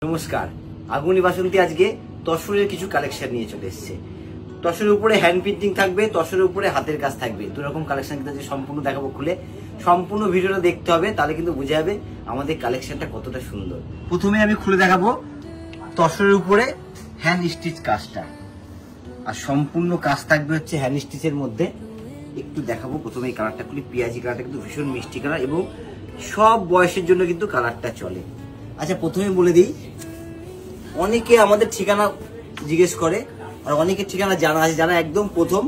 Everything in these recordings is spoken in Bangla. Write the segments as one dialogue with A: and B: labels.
A: নমস্কার, আগুনি বাসন্তী আজকে তসরের কিছু কালেকশন নিয়ে চলে এসেছে। তসরের উপরে হ্যান্ড প্রিন্টিং থাকবে, তসরের উপরে হাতের কাজ থাকবে, দুরকম কালেকশন কিন্তু আজকে সম্পূর্ণ দেখাবো। খুলে সম্পূর্ণ ভিডিওটা দেখতে হবে, তাহলে কিন্তু বোঝা যাবে আমাদের কালেকশনটা কতটা সুন্দর। প্রথমে আমি খুলে দেখাবো তসরের উপরে হ্যান্ড স্টিচ কাজটা, আর সম্পূর্ণ কাজ থাকবে হচ্ছে হ্যান্ড স্টিচের মধ্যে। একটু দেখাবো প্রথমে এই কালারটা খুলে, পেঁয়াজি কালারটা কিন্তু ভীষণ মিষ্টি কালার এবং সব বয়সের জন্য কিন্তু কালারটা চলে। আচ্ছা, প্রথমে বলে দিই, অনেকে আমাদের ঠিকানা জিজ্ঞেস করে, আর অনেকের ঠিকানা জানা আছে। যারা একদম প্রথম,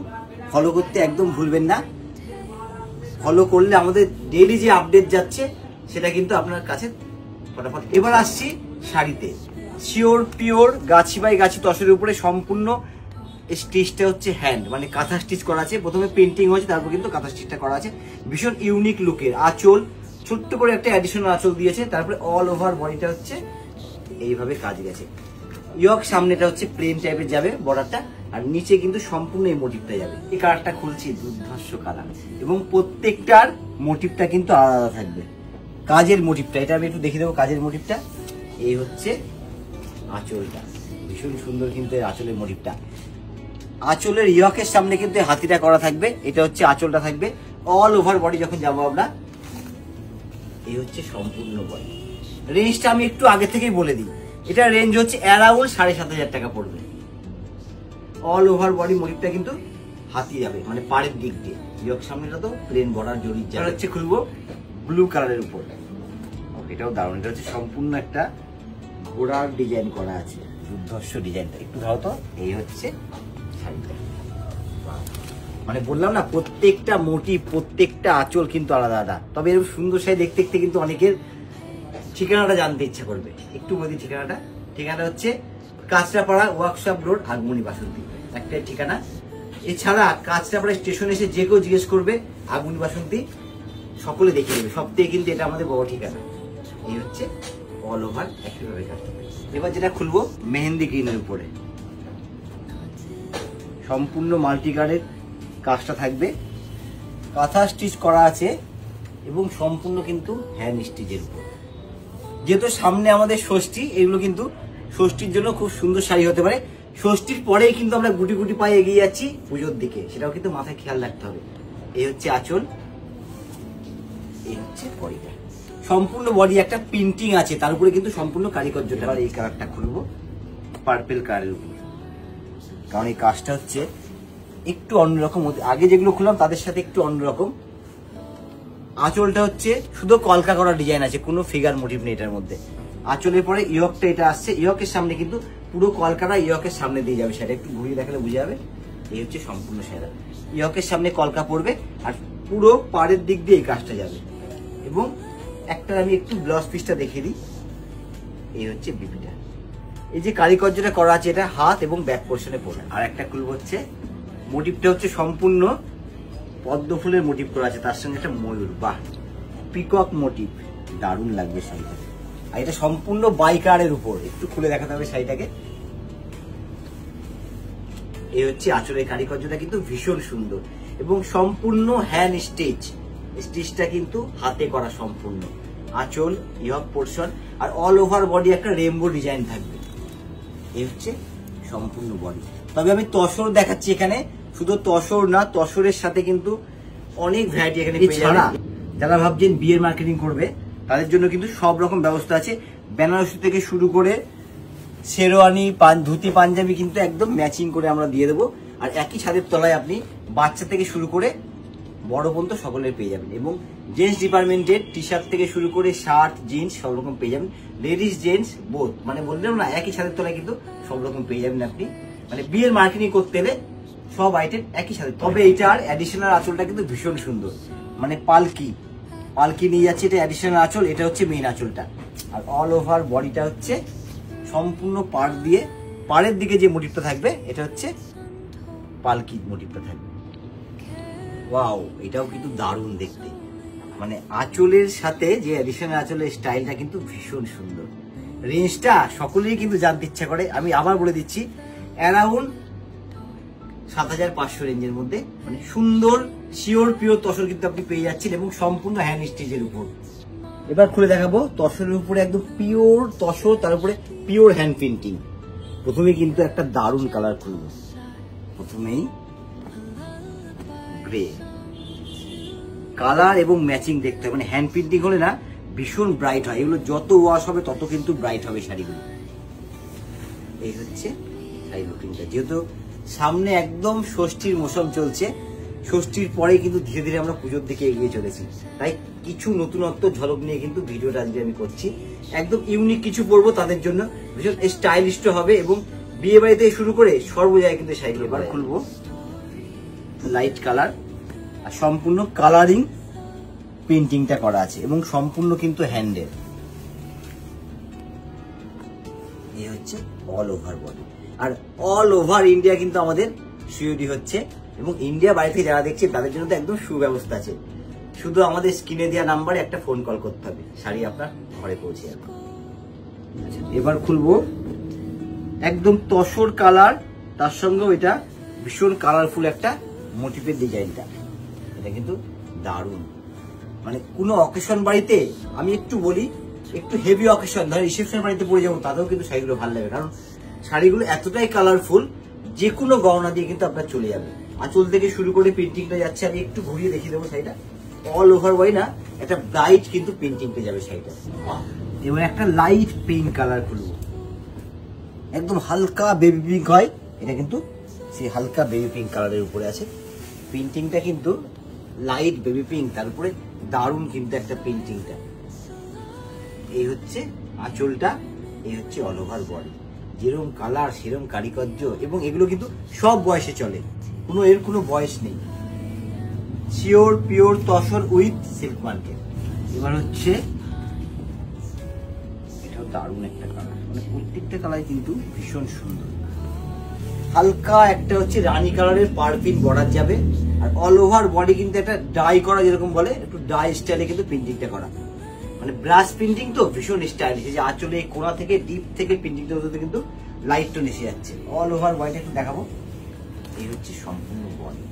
A: ফলো করতে একদম ভুলবেন না। ফলো করলে আমাদের ডেইলি যে আপডেট যাচ্ছে সেটা কিন্তু আপনার কাছে ফটাফট। এবার আসছি শাড়িতে, শিওর পিওর গাছি বাই গাছি তসরের উপরে সম্পূর্ণ স্টিচটা হচ্ছে হ্যান্ড, মানে কাঁথা স্টিচ করা আছে। প্রথমে পেন্টিং হয়েছে, তারপর কিন্তু কাঁথা স্টিচটা করা আছে। ভীষণ ইউনিক লুকের আঁচল, ছোট্ট করে একটা অ্যাডিশনাল আঁচল দিয়েছে। তারপরে অল ওভার বডিটা হচ্ছে এইভাবে কাজ গেছে। ইয়ক সামনেটা হচ্ছে প্লেন টাইপের যাবে বর্ডারটা, আর নিচে কিন্তু সম্পূর্ণ এই মোটিভটা যাবে। এই কালারটা খুলছি, দুর্ধর্ষ কালার, এবং প্রত্যেকটার মোটিভটা কিন্তু আলাদা থাকবে। কাজের মোটিভটা, এটা আমি একটু দেখিয়ে দেবো। কাজের মোটিভটা এই হচ্ছে আঁচলটা, ভীষণ সুন্দর কিন্তু এই আঁচলের মোটিভটা। আঁচলের ইয়কের সামনে কিন্তু হাতিটা করা থাকবে, এটা হচ্ছে আঁচলটা থাকবে। অল ওভার বডি যখন যাবো আমরা, এই হচ্ছে সম্পূর্ণ বডি। রেঞ্জটা আমি একটু আগে থেকেই বলে দিই, এটা রেঞ্জ হচ্ছে অ্যারাউন্ড 7,500 টাকা পড়বে। অল ওভার বডি মোটিভটা কিন্তু হাতি যাবে, মানে পাড়ের দিক দিয়ে। ইয়ক সামনেটা তো প্লেন বর্ডার জড়িয়ে যাবে। হচ্ছে খুলবো ব্লু কালারের উপর, এটাও দারুণ। এটা হচ্ছে সম্পূর্ণ একটা ঘোড়ার ডিজাইন করা আছে, দুর্ধর্ষ ডিজাইনটা। একটু ধরো তো, এই হচ্ছে শাড়িটা। মানে বললাম না, প্রত্যেকটা মোটিভ, প্রত্যেকটা আঁচল কিন্তু আলাদা আলাদা। তবে এরকম সুন্দর শাড়ি দেখতে দেখতে কিন্তু অনেকের ঠিকানাটা জানতে ইচ্ছা করবে। একটু বলি ঠিকানাটা। ঠিকানাটা হচ্ছে কাঁচরাপাড়া ওয়ার্কশপ রোড, আগুনি বাসন্তী, একটাই ঠিকানা। এছাড়া কাঁচরাপাড়া স্টেশনে এসে যে কেউ জিজ্ঞেস করবে আগুনি বাসন্তী, সকলে দেখিয়ে দেবে। সব থেকে কিন্তু এটা আমাদের বড় ঠিকানা। এই হচ্ছে অল ওভার একইভাবে কাজ। এবার যেটা খুলবো মেহেন্দি গ্রিনের উপরে, সম্পূর্ণ মাল্টি কালারের কাজটা থাকবে, কাঁথা স্টিচ করা আছে এবং সম্পূর্ণ কিন্তু হ্যান্ড স্টিচের উপর। যেহেতু সামনে আমাদের ষষ্ঠী, এগুলো কিন্তু ষষ্ঠীর জন্য খুব সুন্দর শাড়ি হতে পারে। ষষ্ঠীর পরেই কিন্তু আমরা গুটি গুটি পায়ে এগিয়ে যাচ্ছি পুজোর দিকে, সেটাও কিন্তু মাথায় খেয়াল রাখতে হবে। এই হচ্ছে আঁচল, এই হচ্ছে বডিটা। সম্পূর্ণ বডি একটা প্রিন্টিং আছে, তার উপরে কিন্তু সম্পূর্ণ কারিগর্যটা। আর এই কালারটা খুলবো পার্পেল কালারের উপর, কারণ এই কাজটা হচ্ছে একটু অন্যরকম। আগে যেগুলো খুললাম তাদের সাথে একটু অন্যরকম। আঁচলটা হচ্ছে শুধু কলকা করা ডিজাইন আছে, কোনো ফিগার মোটিভ নেই এটার মধ্যে। আঁচলের পরে ইয়কটা এটা আসছে, ইয়কের সামনে কিন্তু পুরো কলকাটা ইয়কের সামনে দিয়ে যাবে। সেটা একটু ঘুরিয়ে দেখালে বুঝে যাবে। এই হচ্ছে সম্পূর্ণ সেরা, ইয়কের সামনে কলকা পড়বে, আর পুরো পাড়ের দিক দিয়ে এই কাজটা যাবে। এবং একটা আমি একটু ব্লাউজ পিসটা দেখিয়ে দিই। এই হচ্ছে বিপিটা, এই যে কারিগর্যটা করা আছে, এটা হাত এবং ব্যাক পোর্শনে পড়ে। আর একটা খুলবো হচ্ছে মোটিভটা হচ্ছে সম্পূর্ণ পদ্ম ফুলের মোটিভ করা আছে, তার সঙ্গে একটা ময়ূর, বাহ, পিকক মোটিভ, দারুণ লাগবে শাড়িটা। আর এটা সম্পূর্ণ বাইকারের উপর। একটু খুলে দেখাতে হবে শাড়িটাকে। এই হচ্ছে আঁচলের কারিগর্যটা কিন্তু ভীষণ সুন্দর এবং সম্পূর্ণ হ্যান্ড স্টিচ। স্টিচটা কিন্তু হাতে করা সম্পূর্ণ। আঁচল, ইয়ক পোর্শন, আর অল ওভার বডি একটা রেইনবো ডিজাইন থাকবে। এই হচ্ছে সম্পূর্ণ বডি। তবে আমি তসর দেখাচ্ছি এখানে, শুধু তসর না, তসরের সাথে কিন্তু অনেক ভ্যারাইটি এখানে পেয়ে যাবেন। যারা ভাবছেন বিয়ের মার্কেটিং করবে, তাদের জন্য কিন্তু সব রকম ব্যবস্থা আছে। বেনারসি থেকে শুরু করে শেরওয়ানি, ধুতি, পাঞ্জাবি কিন্তু একদম ম্যাচিং করে আমরা দিয়ে দেবো। আর একই ছাদের তলায় আপনি বাচ্চা থেকে শুরু করে বড় পর্যন্ত সকলের পেয়ে যাবেন। এবং জেন্টস ডিপার্টমেন্টের টি শার্ট থেকে শুরু করে শার্ট, জিন্স সব রকম পেয়ে যাবেন। লেডিস জেন্টস বোথ, মানে বললেন না, একই ছাদের তলায় কিন্তু সব রকম পেয়ে যাবেন আপনি। মানে বিয়ের মার্কেটিং করতে গেলে সব আইটেম একই সাথে। তবে এইটার অ্যাডিশনাল আঁচলটা কিন্তু ভীষণ সুন্দর, মানে পালকি নিয়ে যাচ্ছে, এটা অ্যাডিশনাল আঁচল, এটা হচ্ছে মেইন আঁচলটা। আর অল ওভার বডিটা হচ্ছে সম্পূর্ণ পাড় দিয়ে, পাড়ের দিকে যে মোটিভটা থাকবে এটা হচ্ছে পালকি মোটিভটা থাকবে। ওয়াও, এটাও কিন্তু দারুণ দেখতে। মানে আঁচলের সাথে যে অ্যাডিশনাল আঁচলের স্টাইলটা কিন্তু ভীষণ সুন্দর। রেঞ্জটা সকলেই কিন্তু জানতে ইচ্ছা করে, আমি আবার বলে দিচ্ছি, অ্যারাউন্ড 7,500 রেঞ্জের মধ্যে, মানে সুন্দর শিওর পিওর তসর কিন্তু আপনি পেয়ে যাচ্ছেন এবং সম্পূর্ণ হ্যান্ড স্টিচের উপর। এবার খুলে দেখাবো তসরের উপরে একদম পিওর তসর, তার উপরে পিওর হ্যান্ড প্রিন্টিং। প্রথমে কিন্তু একটা দারুণ কালার খুলবো, প্রথমেই গ্রে কালার এবং ম্যাচিং দেখতে হবে, মানে হ্যান্ড প্রিন্টিং হলে না ভীষণ ব্রাইট হয়, এগুলো যত ওয়াশ হবে তত কিন্তু ব্রাইট হবে শাড়িগুলো। এই হচ্ছে শাড়ি লুকিংটা, যেহেতু সামনে একদম ষষ্ঠীর মৌসুম চলছে, ষষ্ঠীর পরে কিন্তু ধীরে ধীরে আমরা পুজোর দিকে এগিয়ে চলেছি, তাই কিছু নতুনত্ব ঝলক নিয়ে কিন্তু ভিডিওটা আজকে আমি করছি। একদম ইউনিক কিছু পরবো তাদের জন্য, ভীষণ স্টাইলিশ হবে এবং বিয়ে বাড়িতে শুরু করে সর্ব জায়গায় কিন্তু শাড়িগুলো। এবার খুলবো লাইট কালার, আর সম্পূর্ণ কালারিং পেন্টিংটা করা আছে এবং সম্পূর্ণ কিন্তু হ্যান্ডের। এই হচ্ছে অল ওভার বডি, আর অল ওভার ইন্ডিয়া কিন্তু আমাদের সিওডি হচ্ছে, এবং ইন্ডিয়া বাইরে থেকে যারা দেখছে তাদের জন্য তো একদম সুব্যবস্থা আছে। শুধু আমাদের স্ক্রিনে দেওয়া নাম্বারে একটা ফোন কল করতে হবে, শাড়ি আপনার ঘরে পৌঁছে যাবে। এবার খুলবো একদম তসর কালার, তার সঙ্গে এটা ভীষণ কালারফুল একটা মোটিভের ডিজাইনটা, এটা কিন্তু দারুণ। মানে কোনো অকেশন বাড়িতে, আমি একটু বলি একটু হেভি অকেশন, ধর রিসেপশন বাড়িতে পরে যাবো, তাতেও কিন্তু শাড়িগুলো ভালো লাগে, কারণ শাড়িগুলো এতটাই কালারফুল যে কোনো গহনা দিয়ে কিন্তু আপনার চলে যাবে। আঁচল থেকে শুরু করে প্রিন্টিংটা যাচ্ছে, আমি একটু ঘুরিয়ে দেখিয়ে দেবো শাড়িটা। অল ওভার ওয়াই না, একটা ব্রাইট কিন্তু প্রিন্টিংটা যাবে শাড়িটা। এবার একটা লাইট পিঙ্ক কালার খুলবো, একদম হালকা বেবি পিঙ্ক হয়, এটা কিন্তু সেই হালকা বেবি পিঙ্ক কালারের উপরে আছে। প্রিন্টিংটা কিন্তু লাইট বেবি পিঙ্ক, তার উপরে দারুণ কিন্তু একটা প্রিন্টিংটা। এই হচ্ছে আঁচলটা, এই হচ্ছে অল ওভার বডি, যেরকম কালার সেরকম কারিকর্য, এবং এগুলো কিন্তু সব বয়সে চলে, এর কোনো বয়স নেই। Sure pure tussar with silk market. এবার হচ্ছে এটাও দারুণ একটা কালার, মানে প্রত্যেকটা কালার কিন্তু ভীষণ সুন্দর। হালকা একটা হচ্ছে রানী কালারের পারপিন বর্ডার যাবে, আর অল ওভার বডি কিন্তু একটা ডাই করা, যেরকম বলে একটু ডাই স্টাইলে কিন্তু প্রিন্টিংটা করা, মানে ব্রাশ প্রিন্টিং তো ভীষণ স্টাইলিশ। যে আঁচলে কোণা থেকে ডিপ থেকে প্রিন্টিংটা হতে কিন্তু লাইট টোন এসে যাচ্ছে। অল ওভার বডিটা একটু দেখাবো, এই হচ্ছে সম্পূর্ণ বডি,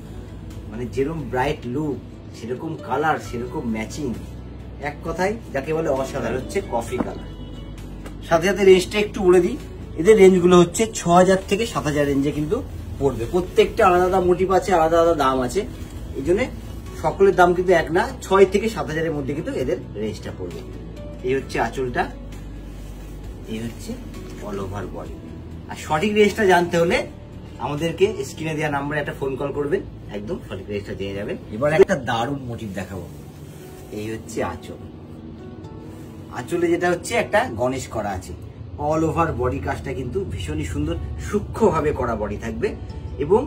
A: মানে যেরকম ব্রাইট লুক সেরকম কালার সেরকম ম্যাচিং, এক কথায় যাকে বলে অসাধারণ। হচ্ছে কফি কালার, সাথে সাথে রেঞ্জটা একটু বলে দিই, এদের রেঞ্জগুলো হচ্ছে 6000 থেকে 7000 রেঞ্জে কিন্তু পড়বে। প্রত্যেকটা আলাদা আলাদা মোটিভ আছে, আলাদা আলাদা দাম আছে, এই জন্য সকলের দাম কিন্তু এক না, 6 থেকে 7000-এর মধ্যে কিন্তু এদের রেঞ্জটা পড়বে। এই হচ্ছে আঁচলটা, এই হচ্ছে অল ওভার বডি। আর সঠিক রেঞ্জটা জানতে হলে আমাদেরকে স্ক্রিনে দেওয়া নাম্বারে একটা ফোন কল করবেন, একদম সঠিক রেঞ্জটা জেনে যাবেন। এবার একটা দারুণ মোটিভ দেখাবো, এই হচ্ছে আঁচল। আঁচলে যেটা হচ্ছে একটা গণেশ করা আছে, অল ওভার বডি কাজটা কিন্তু ভীষণই সুন্দর, সূক্ষ্মভাবে করা বডি থাকবে, এবং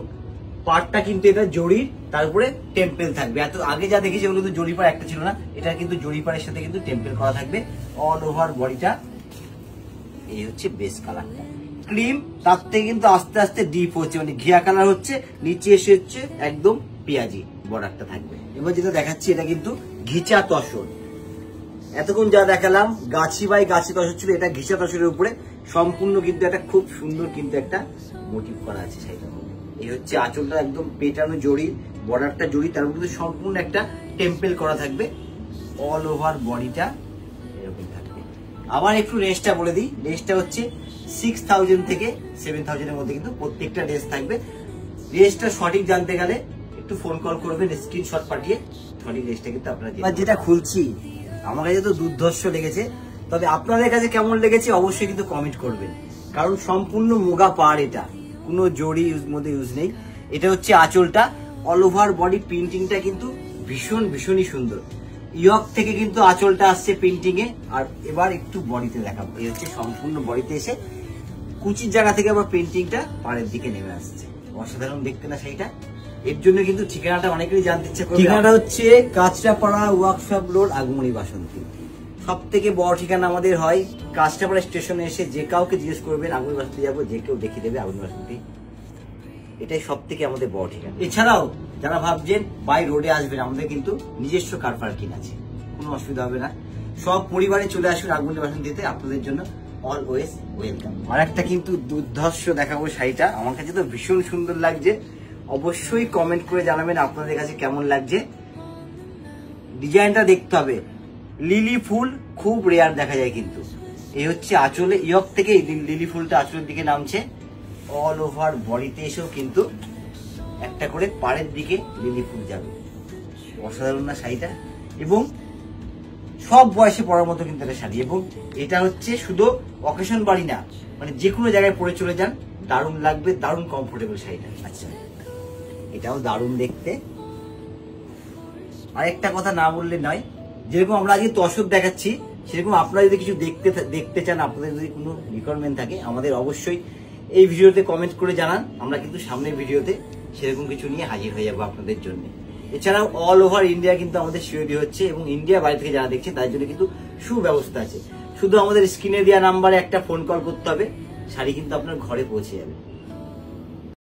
A: পার্টটা কিন্তু এটা জড়ির, তার উপরে টেম্পেল থাকবে। এত আগে যা দেখেছি ওগুলো কিন্তু জড়ি পাড় একটা ছিল না, এটা কিন্তু জড়ি পাড়ের সাথে কিন্তু টেম্পেল করা থাকবে অল ওভার বডিটা। এই হচ্ছে বেস কালারটা ক্রিম, তার থেকে কিন্তু আস্তে আস্তে ডিপ হচ্ছে, মানে ঘিয়া কালার হচ্ছে, নিচে এসে হচ্ছে একদম পেঁয়াজি বর্ডারটা থাকবে। এবার যেটা দেখাচ্ছি এটা কিন্তু ঘিচা তসর, এতক্ষণ যা দেখালাম গাছি বাই গাছি তসর ছিল, এটা ঘিচা তসরের উপরে সম্পূর্ণ কিন্তু একটা খুব সুন্দর কিন্তু একটা মোটিভ করা আছে শাড়িটার মধ্যে। এই হচ্ছে আঁচলটা একদম পেটানো জড়ি, বর্ডারটা জড়ি, তার মধ্যে সম্পূর্ণ একটা টেম্পেল করা থাকবে, অল ওভার বডিটা এরকম থাকবে। আবার একটু রেঞ্জটা বলে দিই, রেঞ্জটা হচ্ছে 6000 থেকে 7000-এর মধ্যে কিন্তু প্রত্যেকটা রেঞ্জ থাকবে। রেঞ্জটা সঠিক জানতে গেলে একটু ফোন কল করবেন, স্ক্রিনশট পাঠিয়ে সঠিক রেঞ্জটা কিন্তু আপনারা। যেটা খুলছি আমার কাছে তো দুর্ধর্ষ লেগেছে, তবে আপনাদের কাছে কেমন লেগেছে অবশ্যই কিন্তু কমেন্ট করবেন, কারণ সম্পূর্ণ মুগা পাড়, এটা কোনো জড়ি মধ্যে ইউজ নেই। এটা হচ্ছে আঁচলটা, অল ওভার বডি প্রিন্টিংটা কিন্তু ভীষণই সুন্দর। ইয়ক থেকে কিন্তু আঁচলটা আসছে প্রিন্টিং এ, আর এবার একটু বডিতে দেখাবো। এই হচ্ছে সম্পূর্ণ বডিতে এসে কুচির জায়গা থেকে আবার প্রিন্টিংটা পাড়ের দিকে নেমে আসছে, অসাধারণ দেখতে না সেইটা। এর জন্য কিন্তু ঠিকানাটা অনেকেরই জানতে ইচ্ছে করে। ঠিকানাটা হচ্ছে কাঁচরাপাড়া ওয়ার্কশপ রোড, আগমনী বাসন্তী। সব থেকে বড় ঠিকানা আমাদের হয় কাঁচরাপাড়া স্টেশনে এসে যে কাউকে জিজ্ঞেস করবেন আগমনী বাসন্তী যাবো, যে কেউ দেখিয়ে দেবে আগমনী বাসন্তী, এটাই সব থেকে আমাদের বড় ঠিকানা। এছাড়াও যারা ভাবছেন বাই রোডে আসবেন, আমাদের কিন্তু নিজস্ব কার পার্কিং আছে, কোনো অসুবিধা হবে না। সব পরিবারে চলে আসবেন আগমনী বাসন্তীতে, আপনাদের জন্য অলওয়েজ ওয়েলকাম। আর একটা কিন্তু দুর্ধর্ষ দেখাবো শাড়িটা, আমার কাছে তো ভীষণ সুন্দর লাগছে, অবশ্যই কমেন্ট করে জানাবেন আপনাদের কাছে কেমন লাগছে। ডিজাইনটা দেখতে হবে, লিলি ফুল খুব রেয়ার দেখা যায়, কিন্তু এই হচ্ছে আঁচলে, ইয়ক থেকে লিলি ফুলটা আঁচলের দিকে নামছে, অল ওভার বডিতে এসেও কিন্তু একটা করে পাড়ের দিকে লিলি ফুল যাবে। অসাধারণ না শাড়িটা? এবং সব বয়সে পরার মতো কিন্তু একটা শাড়ি, এবং এটা হচ্ছে শুধু অকেশন বাড়ি না, মানে যে কোনো জায়গায় পরে চলে যান, দারুণ লাগবে, দারুণ কমফোর্টেবল শাড়িটা। আচ্ছা, এটাও দারুণ দেখতে। আরেকটা কথা না বললে নয়, যেরকম আমরা আজকে তসর দেখাচ্ছি, সেরকম আপনারা যদি কিছু দেখতে চান, আপনাদের যদি কোনো রিকোয়ারমেন্ট থাকে, আমাদের অবশ্যই এই ভিডিওতে কমেন্ট করে জানান। আমরা কিন্তু সামনের ভিডিওতে সেরকম কিছু নিয়ে হাজির হয়ে যাবো আপনাদের জন্য। এছাড়াও অল ওভার ইন্ডিয়া কিন্তু আমাদের সিওডি হচ্ছে, এবং ইন্ডিয়া বাইরে থেকে যারা দেখছে তাদের জন্য কিন্তু সুব্যবস্থা আছে। শুধু আমাদের স্ক্রিনে দেওয়া নাম্বারে একটা ফোন কল করতে হবে, শাড়ি কিন্তু আপনার ঘরে পৌঁছে যাবে।